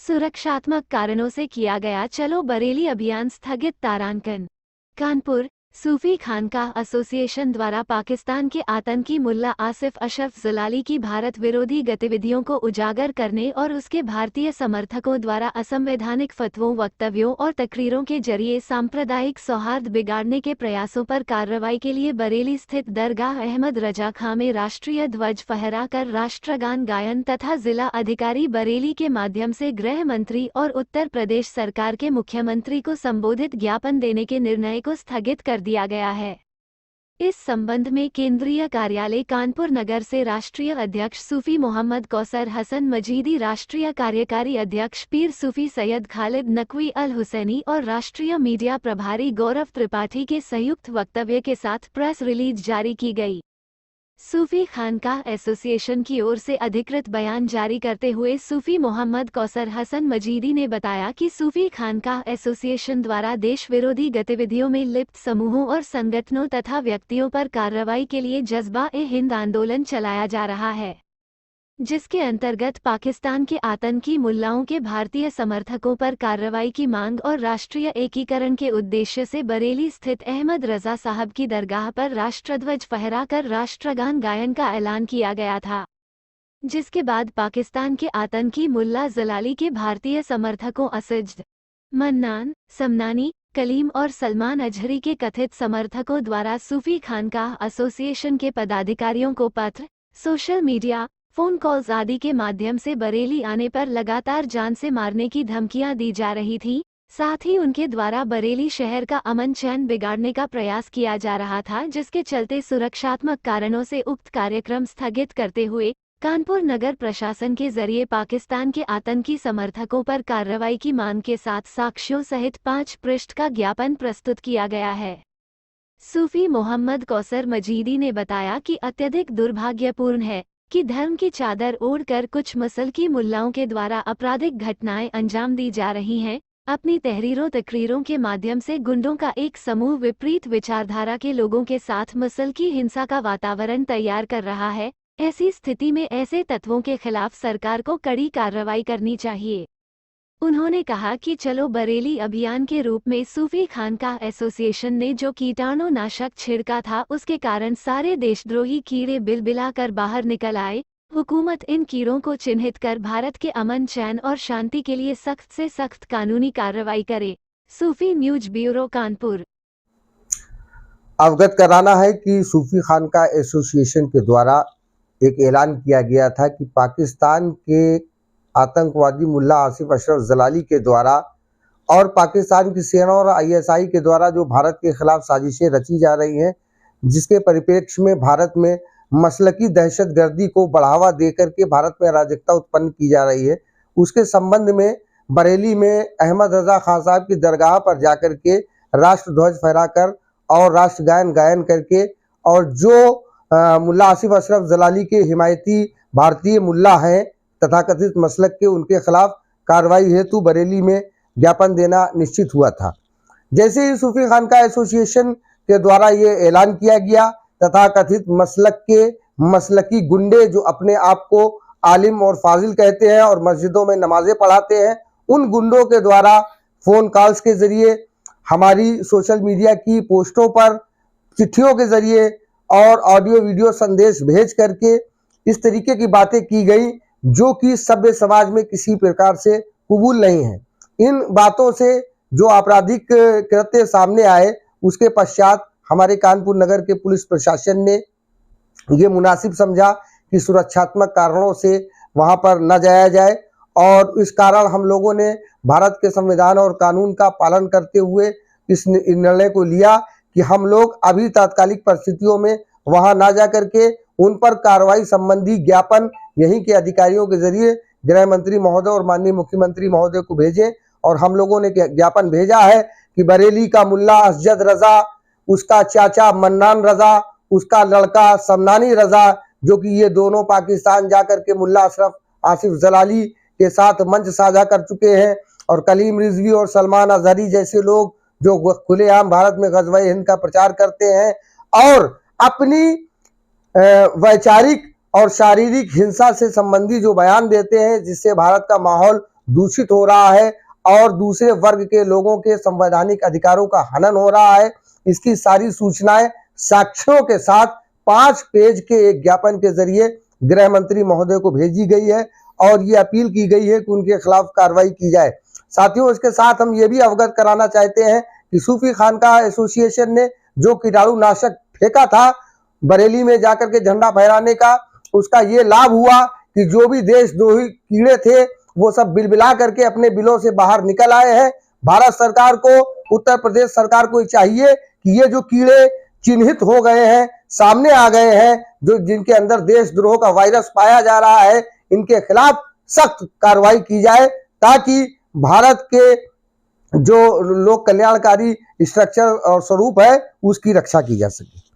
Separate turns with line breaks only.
सुरक्षात्मक कारणों से किया गया चलो बरेली अभियान स्थगित। तारांकन। कानपुर। सूफी खानकाह एसोसिएशन द्वारा पाकिस्तान के आतंकी मुल्ला आसिफ अशरफ जलाली की भारत विरोधी गतिविधियों को उजागर करने और उसके भारतीय समर्थकों द्वारा असंवैधानिक फतवों, वक्तव्यों और तकरीरों के जरिए सांप्रदायिक सौहार्द बिगाड़ने के प्रयासों पर कार्रवाई के लिए बरेली स्थित दरगाह अहमद रजा खां में राष्ट्रीय ध्वज फहराकर राष्ट्रगान गायन तथा जिला अधिकारी बरेली के माध्यम से गृह मंत्री और उत्तर प्रदेश सरकार के मुख्यमंत्री को संबोधित ज्ञापन देने के निर्णय को स्थगित कर दिया गया है। इस संबंध में केंद्रीय कार्यालय कानपुर नगर से राष्ट्रीय अध्यक्ष सूफी मोहम्मद कौसर हसन मजीदी, राष्ट्रीय कार्यकारी अध्यक्ष पीर सूफी सैयद खालिद नकवी अल हुसैनी और राष्ट्रीय मीडिया प्रभारी गौरव त्रिपाठी के संयुक्त वक्तव्य के साथ प्रेस रिलीज जारी की गई। सूफी खानकाह एसोसिएशन की ओर से अधिकृत बयान जारी करते हुए सूफी मोहम्मद कौसर हसन मजीदी ने बताया कि सूफी खानकाह एसोसिएशन द्वारा देश विरोधी गतिविधियों में लिप्त समूहों और संगठनों तथा व्यक्तियों पर कार्रवाई के लिए जज्बा-ए-हिंद आंदोलन चलाया जा रहा है, जिसके अंतर्गत पाकिस्तान के आतंकी मुल्लाओं के भारतीय समर्थकों पर कार्रवाई की मांग और राष्ट्रीय एकीकरण के उद्देश्य से बरेली स्थित अहमद रजा साहब की दरगाह पर राष्ट्रध्वज फहराकर राष्ट्रगान गायन का ऐलान किया गया था, जिसके बाद पाकिस्तान के आतंकी मुल्ला जलाली के भारतीय समर्थकों असद, मन्नान, समनानी, कलीम और सलमान अजहरी के कथित समर्थकों द्वारा सूफी खानकाह एसोसिएशन के पदाधिकारियों को पत्र, सोशल मीडिया, फोन कॉल्स आदि के माध्यम से बरेली आने पर लगातार जान से मारने की धमकियां दी जा रही थी। साथ ही उनके द्वारा बरेली शहर का अमन चैन बिगाड़ने का प्रयास किया जा रहा था, जिसके चलते सुरक्षात्मक कारणों से उक्त कार्यक्रम स्थगित करते हुए कानपुर नगर प्रशासन के जरिए पाकिस्तान के आतंकी समर्थकों पर कार्रवाई की मांग के साथ साक्ष्यों सहित 5 पृष्ठ का ज्ञापन प्रस्तुत किया गया है। सूफी मोहम्मद कौसर मजीदी ने बताया कि अत्यधिक दुर्भाग्यपूर्ण है कि धर्म की चादर ओढ़कर कुछ मसलकी मुल्लाओं के द्वारा आपराधिक घटनाएं अंजाम दी जा रही हैं। अपनी तहरीरों तकरीरों के माध्यम से गुंडों का एक समूह विपरीत विचारधारा के लोगों के साथ मसलकी हिंसा का वातावरण तैयार कर रहा है। ऐसी स्थिति में ऐसे तत्वों के खिलाफ सरकार को कड़ी कार्रवाई करनी चाहिए। उन्होंने कहा कि चलो बरेली अभियान के रूप में सूफी खानकाह एसोसिएशन ने जो कीटाणुनाशक छिड़का था, उसके कारण सारे देशद्रोही कीड़े बिलबिला कर बाहर निकल आए। हुकूमत इन कीड़ों को चिन्हित कर भारत के अमन चैन और शांति के लिए सख्त से सख्त कानूनी कार्रवाई करे। सूफी न्यूज ब्यूरो कानपुर।
अवगत कराना है कि सूफी खानकाह एसोसिएशन के द्वारा एक ऐलान किया गया था कि पाकिस्तान के आतंकवादी मुल्ला आसिफ अशरफ जलाली के द्वारा और पाकिस्तान की सेना और आईएसआई के द्वारा जो भारत के खिलाफ साजिशें रची जा रही हैं, जिसके परिप्रेक्ष्य में भारत में मसलकी दहशतगर्दी को बढ़ावा देकर के भारत में अराजकता उत्पन्न की जा रही है, उसके संबंध में बरेली में अहमद रजा खां साहब की दरगाह पर जाकर के राष्ट्रध्वज फहराकर और राष्ट्रगान गायन करके और जो मुल्ला आसिफ अशरफ जलाली के हिमायती भारतीय मुल्ला हैं तथाकथित मसलक के, उनके खिलाफ कार्रवाई हेतु बरेली में ज्ञापन देना निश्चित हुआ था। जैसे ही सूफी खानकाह एसोसिएशन के द्वारा ये ऐलान किया गया, तथाकथित मसलक के मसलकी गुंडे जो अपने आप को आलिम और फाजिल कहते हैं और मस्जिदों में नमाजें पढ़ाते हैं, उन गुंडों के द्वारा फ़ोन कॉल्स के ज़रिए, हमारी सोशल मीडिया की पोस्टों पर, चिट्ठियों के ज़रिए और ऑडियो वीडियो संदेश भेज करके इस तरीके की बातें की गई जो कि सभ्य समाज में किसी प्रकार से कबूल नहीं है। इन बातों से जो आपराधिक कृत्य सामने आए, उसके पश्चात हमारे कानपुर नगर के पुलिस प्रशासन ने ये मुनासिब समझा कि सुरक्षात्मक कारणों से वहां पर न जाया जाए और इस कारण हम लोगों ने भारत के संविधान और कानून का पालन करते हुए इस निर्णय को लिया कि हम लोग अभी तात्कालिक परिस्थितियों में वहां ना जा करके उन पर कार्रवाई संबंधी ज्ञापन यहीं के अधिकारियों के जरिए गृह मंत्री महोदय और माननीय मुख्यमंत्री महोदय को भेजें। और हम लोगों ने ज्ञापन भेजा है कि बरेली का मुल्ला असद रजा, उसका चाचा मन्नान रजा, उसका लड़का समनानी रजा, जो कि ये दोनों पाकिस्तान जाकर के मुल्ला अशरफ आसिफ जलाली के साथ मंच साझा कर चुके हैं, और कलीम रिजवी और सलमान अजहरी जैसे लोग जो खुलेआम भारत में ग़ज़वा हिंद का प्रचार करते हैं और अपनी वैचारिक और शारीरिक हिंसा से संबंधी जो बयान देते हैं, जिससे भारत का माहौल दूषित हो रहा है और दूसरे वर्ग के लोगों के संवैधानिक अधिकारों का हनन हो रहा है। इसकी सारी सूचनाएं साक्ष्यों के साथ 5 पेज के एक ज्ञापन के जरिए गृह मंत्री महोदय को भेजी गई है और ये अपील की गई है कि उनके खिलाफ कार्रवाई की जाए। साथियों, इसके साथ हम ये भी अवगत कराना चाहते हैं कि सूफी खानका एसोसिएशन ने जो कीटाणुनाशक फेंका था बरेली में जाकर के झंडा फहराने का, उसका ये लाभ हुआ कि जो भी देशद्रोही कीड़े थे वो सब बिलबिला करके अपने बिलों से बाहर निकल आए हैं। भारत सरकार को, उत्तर प्रदेश सरकार को चाहिए कि ये जो कीड़े चिन्हित हो गए हैं, सामने आ गए हैं, जो जिनके अंदर देशद्रोह का वायरस पाया जा रहा है, इनके खिलाफ सख्त कार्रवाई की जाए ताकि भारत के जो लोक कल्याणकारी स्ट्रक्चर और स्वरूप है उसकी रक्षा की जा सके।